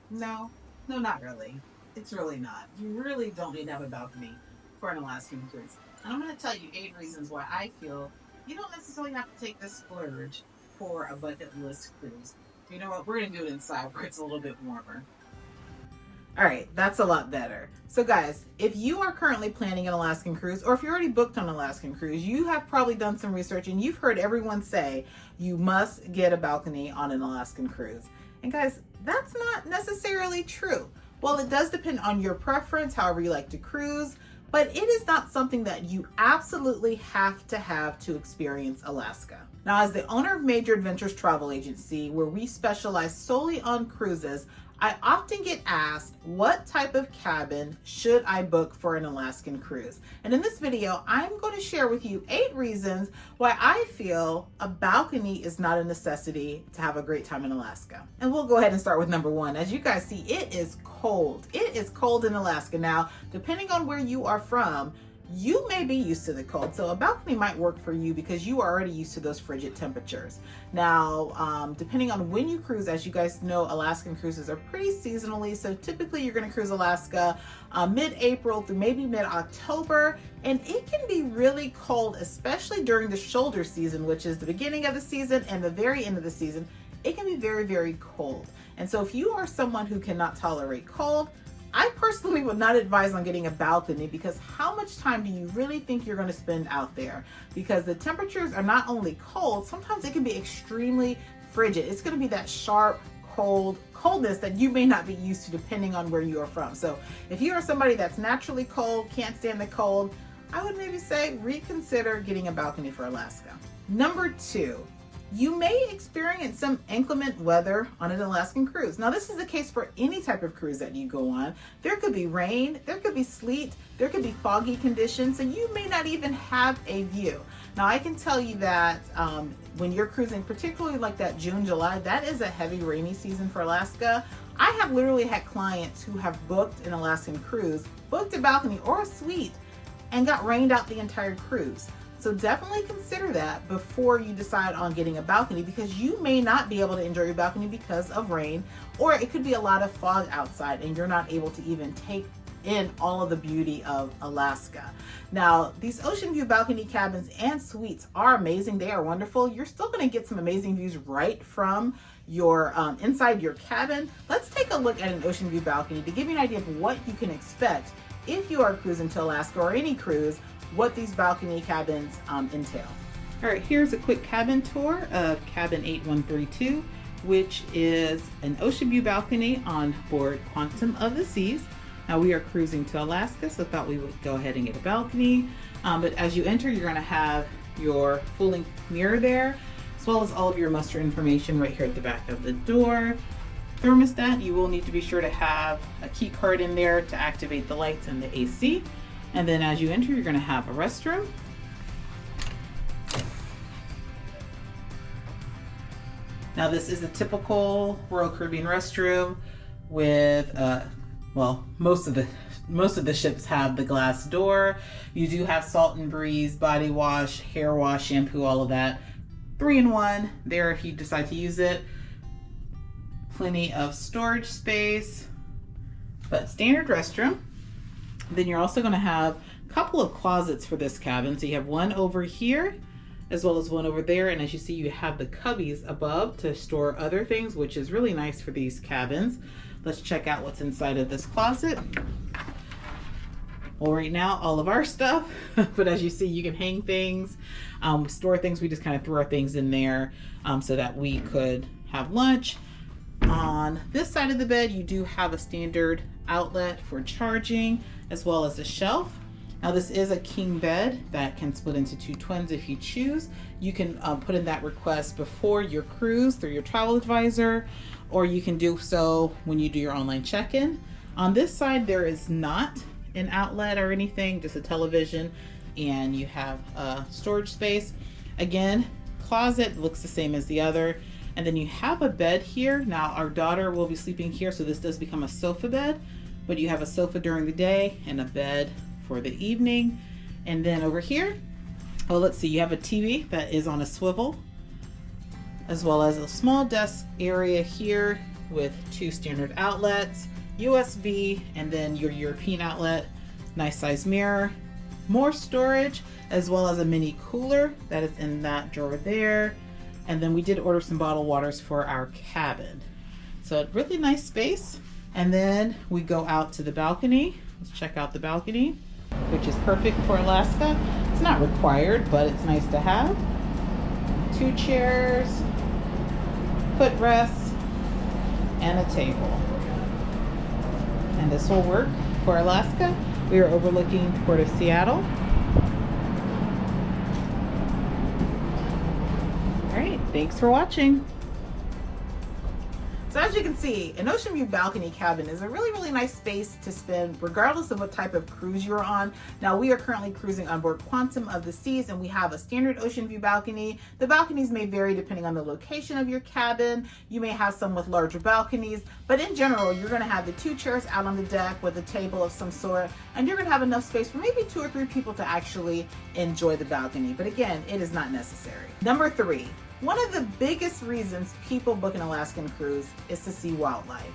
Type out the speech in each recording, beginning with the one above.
No, no, not really. It's really not. You really don't need to have a balcony for an Alaskan cruise. And I'm going to tell you 8 reasons why I feel you don't necessarily have to take this splurge for a bucket list cruise. You know what? We're going to do it inside where it's a little bit warmer. All right, that's a lot better. So guys, if you are currently planning an Alaskan cruise, or if you're already booked on an Alaskan cruise, you have probably done some research and you've heard everyone say you must get a balcony on an Alaskan cruise. And guys, that's not necessarily true. Well, it does depend on your preference, however you like to cruise, but it is not something that you absolutely have to experience Alaska. Now, as the owner of Major Adventures Travel Agency, where we specialize solely on cruises, I often get asked, what type of cabin should I book for an Alaskan cruise? And in this video, I'm going to share with you 8 reasons why I feel a balcony is not a necessity to have a great time in Alaska. And we'll go ahead and start with number 1. As you guys see, it is cold. It is cold in Alaska. Now, depending on where you are from, you may be used to the cold, so a balcony might work for you because you are already used to those frigid temperatures. Now, depending on when you cruise, as you guys know, Alaskan cruises are pretty seasonally, so typically you're going to cruise Alaska mid-April through maybe mid-October, and it can be really cold, especially during the shoulder season, which is the beginning of the season and the very end of the season. It can be very, very cold. And so if you are someone who cannot tolerate cold, I personally would not advise on getting a balcony, because how much time do you really think you're going to spend out there? Because the temperatures are not only cold, sometimes it can be extremely frigid. It's going to be that sharp, coldness that you may not be used to depending on where you are from. So if you are somebody that's naturally cold, can't stand the cold, I would maybe say reconsider getting a balcony for Alaska. Number 2. You may experience some inclement weather on an Alaskan cruise. Now, this is the case for any type of cruise that you go on. There could be rain, there could be sleet, there could be foggy conditions, and you may not even have a view. Now, I can tell you that when you're cruising, particularly like that June, July, that is a heavy rainy season for Alaska. I have literally had clients who have booked an Alaskan cruise, booked a balcony or a suite, and got rained out the entire cruise. So definitely consider that before you decide on getting a balcony, because you may not be able to enjoy your balcony because of rain, or it could be a lot of fog outside and you're not able to even take in all of the beauty of Alaska. Now, these ocean view balcony cabins and suites are amazing. They are wonderful. You're still going to get some amazing views right from your inside your cabin. Let's take a look at an ocean view balcony to give you an idea of what you can expect if you are cruising to Alaska, or any cruise, what these balcony cabins entail. All right, here's a quick cabin tour of cabin 8132, which is an ocean view balcony on board Quantum of the Seas. Now, we are cruising to Alaska, so thought we would go ahead and get a balcony. But as you enter, you're going to have your full-length mirror there, as well as all of your muster information right here at the back of the door. Thermostat, you will need to be sure to have a key card in there to activate the lights and the AC. And then as you enter, you're going to have a restroom. Now, this is a typical Royal Caribbean restroom with, well, most of the ships have the glass door. You do have Salt and Breeze, body wash, hair wash, shampoo, all of that. 3-in-1 there if you decide to use it. Plenty of storage space, but standard restroom. Then you're also going to have a couple of closets for this cabin. So you have one over here as well as one over there. And as you see, you have the cubbies above to store other things, which is really nice for these cabins. Let's check out what's inside of this closet. Well, right now, all of our stuff, but as you see, you can hang things, store things. We just kind of threw our things in there so that we could have lunch. On this side of the bed, you do have a standard outlet for charging, as well as a shelf. Now, this is a king bed that can split into 2 twins if you choose. You can put in that request before your cruise through your travel advisor, or you can do so when you do your online check-in. On this side, there is not an outlet or anything, just a television, and you have storage space. Again, closet looks the same as the other. And then you have a bed here. Now, our daughter will be sleeping here, so this does become a sofa bed, but you have a sofa during the day and a bed for the evening. And then over here, oh, let's see, you have a TV that is on a swivel, as well as a small desk area here with 2 standard outlets, USB, and then your European outlet. Nice size mirror, more storage, as well as a mini cooler that is in that drawer there. And then we did order some bottled waters for our cabin. So a really nice space. And then we go out to the balcony. Let's check out the balcony, which is perfect for Alaska. It's not required, but it's nice to have. 2 chairs, footrests, and a table. And this will work for Alaska. We are overlooking Port of Seattle. All right, thanks for watching. So as you can see, an ocean view balcony cabin is a really nice space to spend regardless of what type of cruise you're on. Now we are currently cruising on board Quantum of the Seas, and we have a standard ocean view balcony. The balconies may vary depending on the location of your cabin. You may have some with larger balconies, but in general, you're gonna have the 2 chairs out on the deck with a table of some sort, and you're gonna have enough space for maybe 2 or 3 people to actually enjoy the balcony. But again, it is not necessary. Number 3. One of the biggest reasons people book an Alaskan cruise is to see wildlife.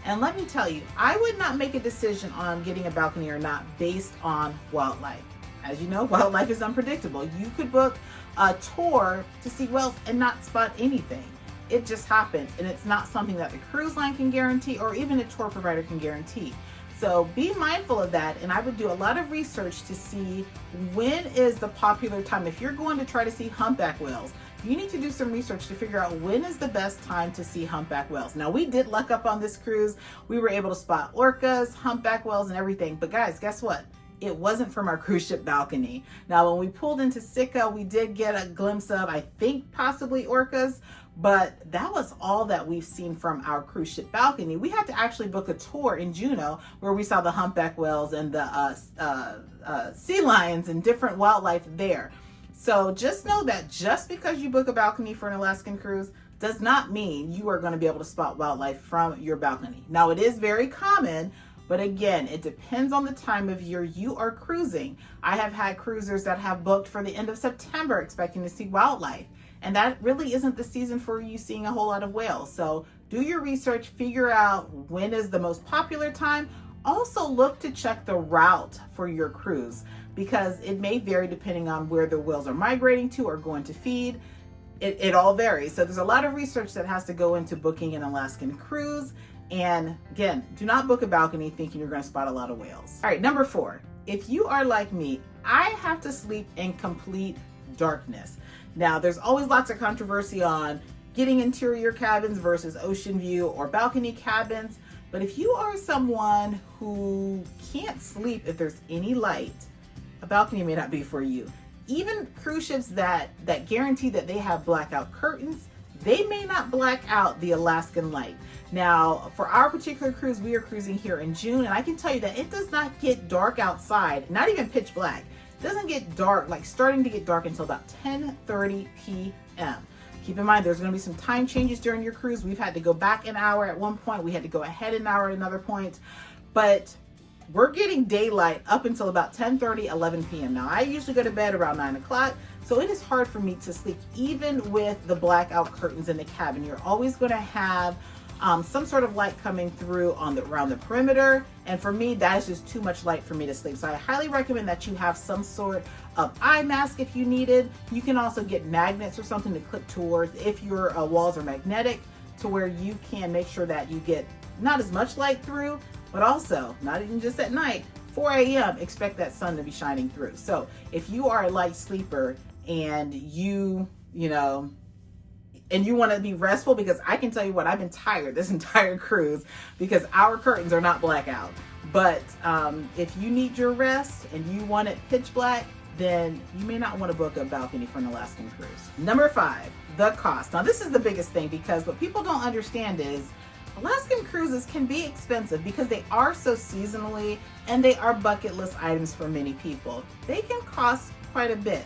And let me tell you, I would not make a decision on getting a balcony or not based on wildlife. As you know, wildlife is unpredictable. You could book a tour to see whales and not spot anything. It just happens, and it's not something that the cruise line can guarantee or even a tour provider can guarantee. So be mindful of that, and I would do a lot of research to see when is the popular time. If you're going to try to see humpback whales, you need to do some research to figure out when is the best time to see humpback whales. Now we did luck up on this cruise. We were able to spot orcas, humpback whales, and everything. But guys, guess what? It wasn't from our cruise ship balcony. Now when we pulled into Sitka, we did get a glimpse of, I think, possibly orcas, but that was all that we've seen from our cruise ship balcony. We had to actually book a tour in Juneau where we saw the humpback whales and the sea lions and different wildlife there. So just know that just because you book a balcony for an Alaskan cruise does not mean you are going to be able to spot wildlife from your balcony. Now it is very common, but again, it depends on the time of year you are cruising. I have had cruisers that have booked for the end of September expecting to see wildlife, and that really isn't the season for you seeing a whole lot of whales. So do your research, figure out when is the most popular time. Also look to check the route for your cruise, because it may vary depending on where the whales are migrating to or going to feed. It all varies. So there's a lot of research that has to go into booking an Alaskan cruise. And again, do not book a balcony thinking you're going to spot a lot of whales. All right, number 4. If you are like me, I have to sleep in complete darkness. Now, there's always lots of controversy on getting interior cabins versus ocean view or balcony cabins. But if you are someone who can't sleep if there's any light, a balcony may not be for you. Even cruise ships that guarantee that they have blackout curtains, they may not black out the Alaskan light. Now, for our particular cruise, we are cruising here in June, and I can tell you that it does not get dark outside, not even pitch black. It doesn't get dark, like starting to get dark until about 10:30 p.m. Keep in mind, there's going to be some time changes during your cruise. We've had to go back an hour at one point. We had to go ahead an hour at another point. But we're getting daylight up until about 10:30, 11 p.m. Now, I usually go to bed around 9 o'clock, so it is hard for me to sleep even with the blackout curtains in the cabin. You're always going to have some sort of light coming through around the perimeter, and for me, that is just too much light for me to sleep. So I highly recommend that you have some sort of eye mask if you needed. You can also get magnets or something to clip towards if your walls are magnetic, to where you can make sure that you get not as much light through, but also not even just at night. 4 a.m. expect that sun to be shining through. So if you are a light sleeper and you want to be restful, because I can tell you what, I've been tired this entire cruise because our curtains are not blackout. But if you need your rest and you want it pitch black, then you may not want to book a balcony for an Alaskan cruise. Number 5, the cost. Now this is the biggest thing, because what people don't understand is Alaskan cruises can be expensive because they are so seasonally and they are bucket list items for many people. They can cost quite a bit.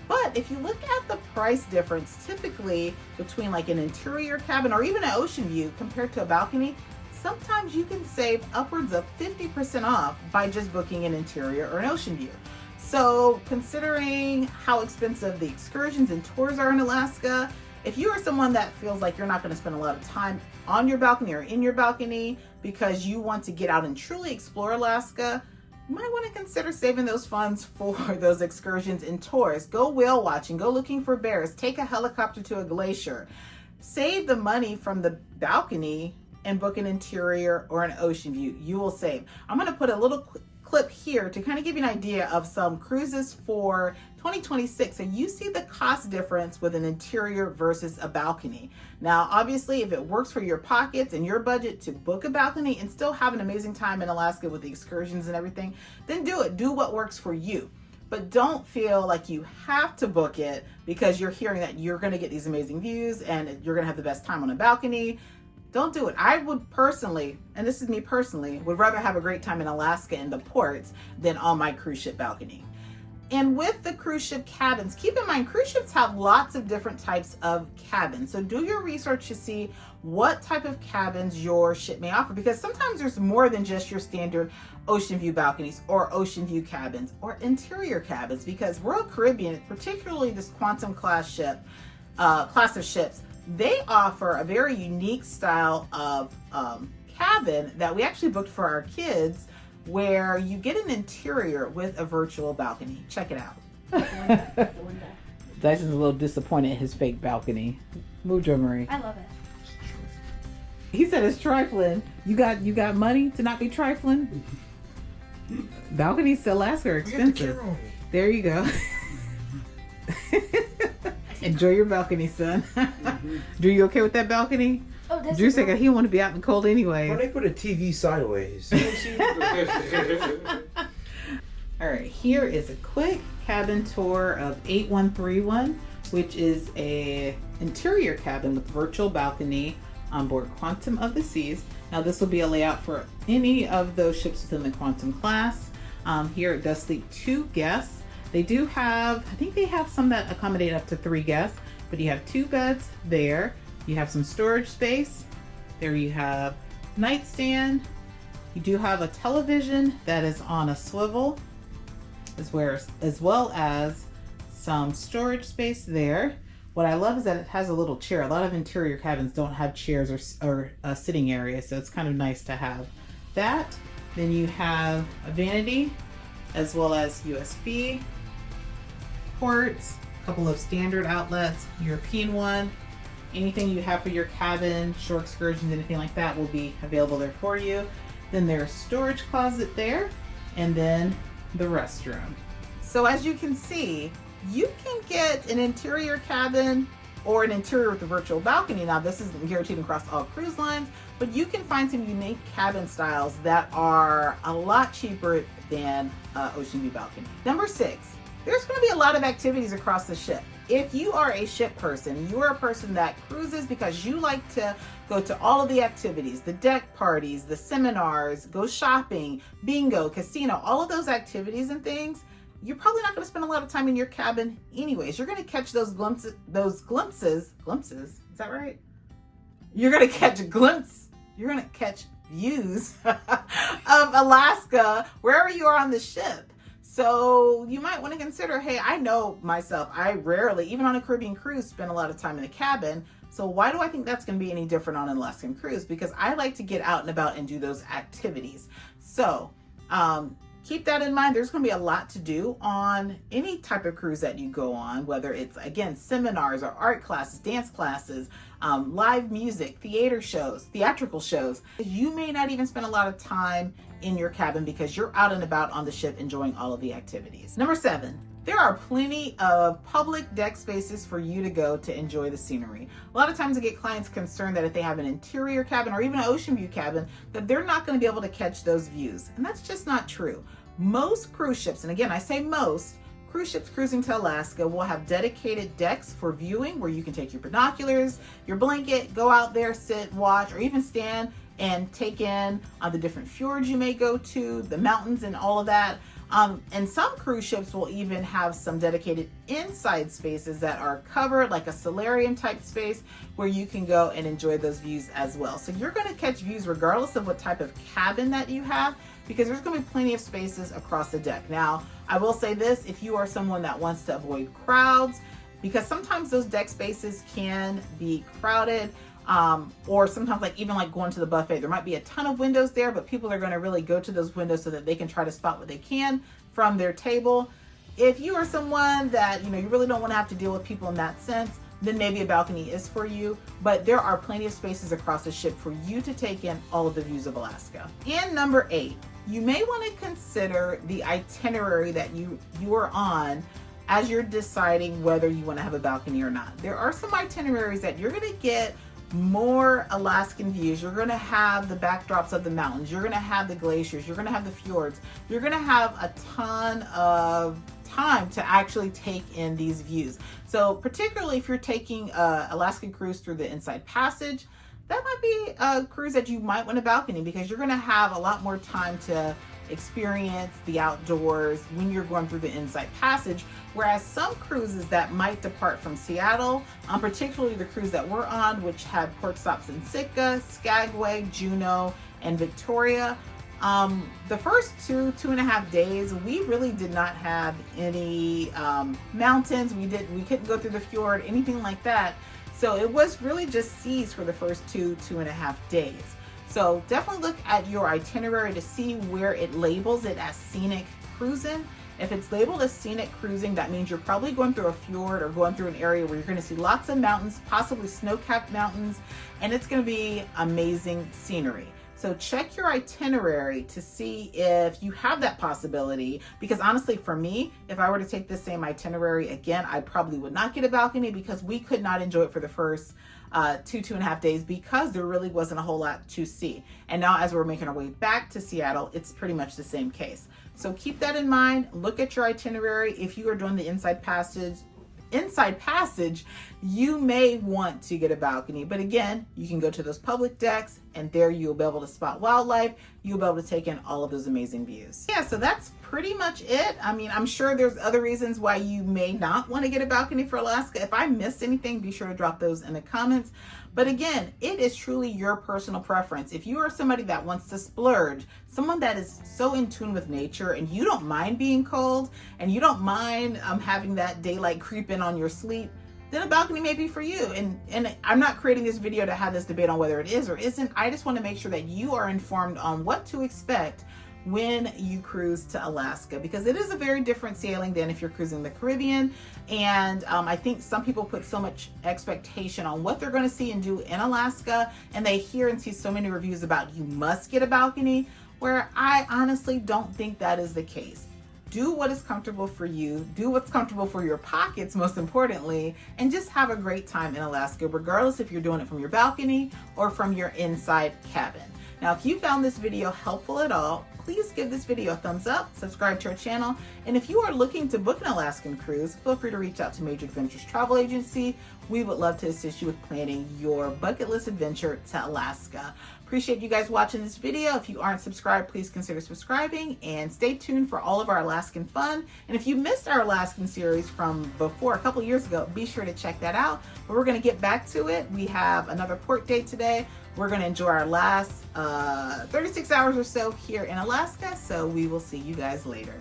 But if you look at the price difference typically between like an interior cabin or even an ocean view compared to a balcony, sometimes you can save upwards of 50% off by just booking an interior or an ocean view. So considering how expensive the excursions and tours are in Alaska, if you are someone that feels like you're not going to spend a lot of time on your balcony or in your balcony because you want to get out and truly explore Alaska, you might want to consider saving those funds for those excursions and tours. Go whale watching, go looking for bears, take a helicopter to a glacier. Save the money from the balcony and book an interior or an ocean view. You will save. I'm going to put a little clip here to kind of give you an idea of some cruises for 2026, so you see the cost difference with an interior versus a balcony. Now, obviously, if it works for your pockets and your budget to book a balcony and still have an amazing time in Alaska with the excursions and everything, then do it. Do what works for you. But don't feel like you have to book it because you're hearing that you're going to get these amazing views and you're going to have the best time on a balcony. Don't do it. I would personally, and this is me personally, would rather have a great time in Alaska in the ports than on my cruise ship balcony. And with the cruise ship cabins, keep in mind, cruise ships have lots of different types of cabins. So do your research to see what type of cabins your ship may offer, because sometimes there's more than just your standard ocean view balconies or ocean view cabins or interior cabins, because Royal Caribbean, particularly this Quantum class ship, class of ships, they offer a very unique style of cabin that we actually booked for our kids, where you get an interior with a virtual balcony. Check it out. Dyson's a little disappointed in his fake balcony. Move, Joe Marie. I love it. He said it's trifling. You got money to not be trifling? Balconies to Alaska are expensive. There you go. Enjoy your balcony, son. Drew, you okay with that balcony? Oh, that's Drew said he don't want to be out in the cold anyway. Why they put a TV sideways? All right, here is a quick cabin tour of 8131, which is a interior cabin with virtual balcony on board Quantum of the Seas. Now this will be a layout for any of those ships within the Quantum class. Here it does sleep 2 guests. They do have, I think they have some that accommodate up to 3 guests, but you have 2 beds there. You have some storage space. There you have nightstand. You do have a television that is on a swivel, as well as some storage space there. What I love is that it has a little chair. A lot of interior cabins don't have chairs or a sitting area, so it's kind of nice to have that. Then you have a vanity, as well as USB ports, a couple of standard outlets, European one. Anything you have for your cabin, shore excursions, anything like that will be available there for you. Then there's storage closet there, and then the restroom. So as you can see, you can get an interior cabin or an interior with a virtual balcony. Now this isn't guaranteed across all cruise lines, but you can find some unique cabin styles that are a lot cheaper than Ocean View balcony. Number 6, there's going to be a lot of activities across the ship. If you are a ship person, you are a person that cruises because you like to go to all of the activities, the deck parties, the seminars, go shopping, bingo, casino, all of those activities and things, you're probably not going to spend a lot of time in your cabin anyways. You're going to catch those glimpses, is that right? You're going to catch views of Alaska wherever you are on the ship. So you might want to consider, hey, I know myself, I rarely, even on a Caribbean cruise, spend a lot of time in a cabin. So why do I think that's going to be any different on an Alaskan cruise? Because I like to get out and about and do those activities. So keep that in mind. There's going to be a lot to do on any type of cruise that you go on, whether it's, again, seminars or art classes, dance classes, live music, theatrical shows. You may not even spend a lot of time in your cabin because you're out and about on the ship enjoying all of the activities. Number 7, there are plenty of public deck spaces for you to go to enjoy the scenery. A lot of times I get clients concerned that if they have an interior cabin or even an ocean view cabin, that they're not going to be able to catch those views. And that's just not true. Most cruise ships, and again, I say most, cruise ships cruising to Alaska will have dedicated decks for viewing where you can take your binoculars, your blanket, go out there, sit, watch, or even stand and take in the different fjords you may go to, the mountains and all of that. And some cruise ships will even have some dedicated inside spaces that are covered, like a solarium type space where you can go and enjoy those views as well. So you're going to catch views regardless of what type of cabin that you have, because there's going to be plenty of spaces across the deck. Now, I will say this, if you are someone that wants to avoid crowds because sometimes those deck spaces can be crowded, or sometimes like even like going to the buffet, there might be a ton of windows there, but people are going to really go to those windows so that they can try to spot what they can from their table. If you are someone that, you really don't want to have to deal with people in that sense, then maybe a balcony is for you. But there are plenty of spaces across the ship for you to take in all of the views of Alaska. And number 8, you may want to consider the itinerary that you are on as you're deciding whether you want to have a balcony or not. There are some itineraries that you're going to get more Alaskan views. You're going to have the backdrops of the mountains. You're going to have the glaciers. You're going to have the fjords. You're going to have a ton of time to actually take in these views. So particularly if you're taking a Alaskan cruise through the Inside Passage, that might be a cruise that you might want a balcony, because you're going to have a lot more time to experience the outdoors when you're going through the Inside Passage. Whereas some cruises that might depart from Seattle, particularly the cruise that we're on, which had port stops in Sitka, Skagway, Juneau, and Victoria, the first 2.5 days, we really did not have any mountains. We couldn't go through the fjord, anything like that. So it was really just seas for the first 2.5 days. So definitely look at your itinerary to see where it labels it as scenic cruising. If it's labeled as scenic cruising, that means you're probably going through a fjord or going through an area where you're going to see lots of mountains, possibly snow-capped mountains, and it's going to be amazing scenery. So check your itinerary to see if you have that possibility, because honestly, for me, if I were to take the same itinerary again, I probably would not get a balcony, because we could not enjoy it for the first 2.5 days, because there really wasn't a whole lot to see. And now as we're making our way back to Seattle, it's pretty much the same case. So keep that in mind. Look at your itinerary. If you are doing the Inside Passage, you may want to get a balcony. But again, you can go to those public decks, and there you'll be able to spot wildlife. You'll be able to take in all of those amazing views. Yeah, so that's pretty much it. I mean, I'm sure there's other reasons why you may not want to get a balcony for Alaska. If I missed anything, be sure to drop those in the comments. But again, it is truly your personal preference. If you are somebody that wants to splurge, someone that is so in tune with nature, and you don't mind being cold, and you don't mind having that daylight creep in on your sleep, then a balcony may be for you. And I'm not creating this video to have this debate on whether it is or isn't. I just want to make sure that you are informed on what to expect when you cruise to Alaska, because it is a very different sailing than if you're cruising the Caribbean. And I think some people put so much expectation on what they're going to see and do in Alaska, and they hear and see so many reviews about you must get a balcony, where I honestly don't think that is the case. Do what is comfortable for you, do what's comfortable for your pockets, most importantly, and just have a great time in Alaska, regardless if you're doing it from your balcony or from your inside cabin. Now, if you found this video helpful at all, please give this video a thumbs up, subscribe to our channel, and if you are looking to book an Alaskan cruise, feel free to reach out to Major Adventures Travel Agency. We would love to assist you with planning your bucket list adventure to Alaska. Appreciate you guys watching this video. If you aren't subscribed, please consider subscribing, and stay tuned for all of our Alaskan fun. And if you missed our Alaskan series from before, a couple years ago, be sure to check that out. But we're going to get back to it. We have another port date today. We're going to enjoy our last 36 hours or so here in Alaska. So we will see you guys later.